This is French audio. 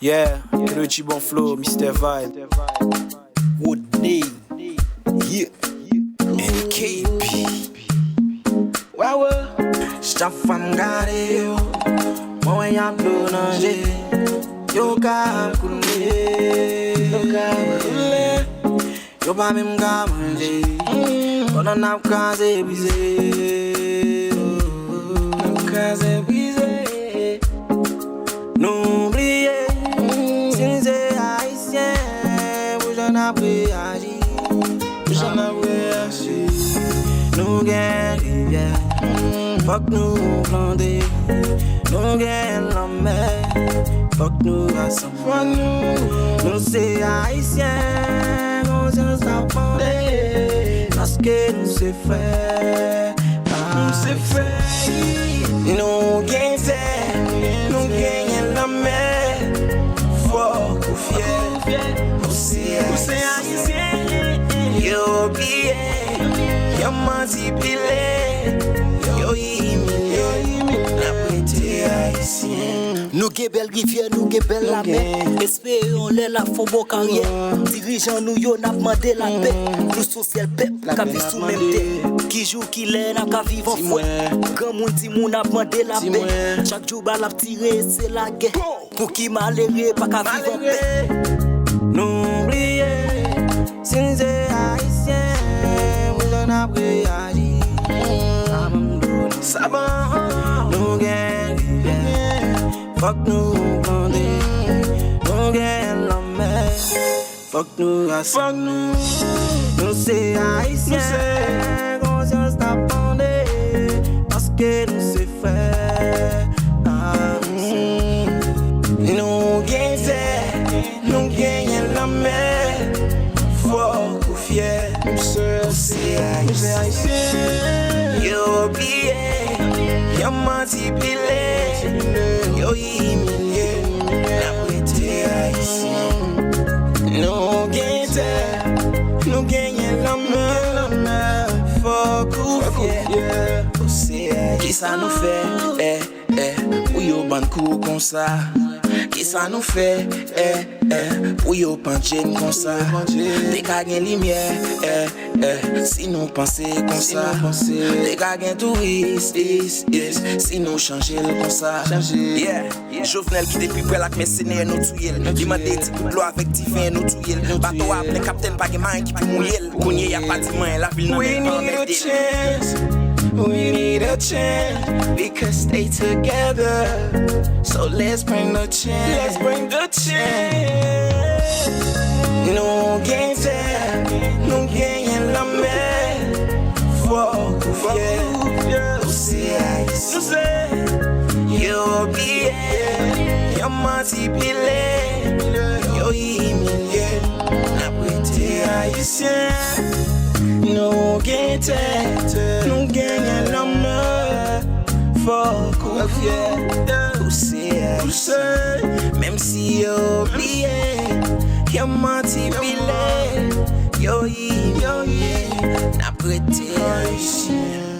Yeah, Kelechi Bon Flow, Mr. Vibe. Woodney, yeah, and KP. Wow, Stefan gade yo, mwen yam do nanje. Yo ka koule, yo pa mèm ka manje. Konan nap kaze bize, nap kaze bize. N'oubliez, si nous sommes haïtiens, vous j'en avez agi, vous j'en avez agi. Nous gagnons rivière, fuck nous planter, nous gagnons la mer, fuck nous rassemblons. Nous sommes haïtiens, nous sommes appendés, parce que nous sommes frères, nous sommes frères. Nous gagnons, nous gagnons la mer, fuck ou fier, c'est haïtien. Yo oublié, yo manipulé, yo humilié, la prêté haïtien. Nous ge belle rivière, nous ge belle la mer. Espérons les la font bon carrière. Dirigeants nous yo n'a demandé la paix. Nous social peuple, qu'a vivre sous même terre. Qui joue, qui l'est, n'a qu'à vivre en fouet. Grand monde dit moun n'a demandé la paix. Chaque jour bal a tiré, c'est la guerre. Pour qui malheureux, pas qu'à vivre en paix. N'oubliez, si nous sommes haïtiens, vous en avez agi. Ça va, nous gagnons rivière, fuck nous planter, nous gagnons la mer, fuck nous rassemblons. Nous c'est haïtiens, conscience d'appendée, parce que nous c'est frères. Nous gagnons, nous gagnons la mer, fuck ou fier, nous c'est haïtiens. Yo oublié, yo manipulé, yo humilié, la prêté haïtien. Nous gagnons la mer, fuck ou fier, c'est haïtien. Qui ça nous fait, ou yo ban kou comme ça? Qui ça nous fait, ou yo panchen comme ça? Des ka gen lumière, si nous penser comme ça. Des ka gen touriste, si nous changer comme ça. Yeah, Jovenel qui depuis près la mercenaire nous tuer. Qui m'a dit l'eau avec divin nous tuer. Bateau a plein capitaine pas main qui peut mouiller. Kounye y a pas de main, la ville n'en est pas avec des. We need a chance, we could stay together. So let's bring the chance. Let's bring the chance. Nous gagnons la mer, fuck ou fier, nous c'est haïtien. Yo oublié, yo manipulé, yo humilié, la prêté haïtien. Nous gagnons la mer, fuck ou fier, nous c'est haïtien. Même si yo oublié, yo manipulé, yo humilié, la prêté haïtien.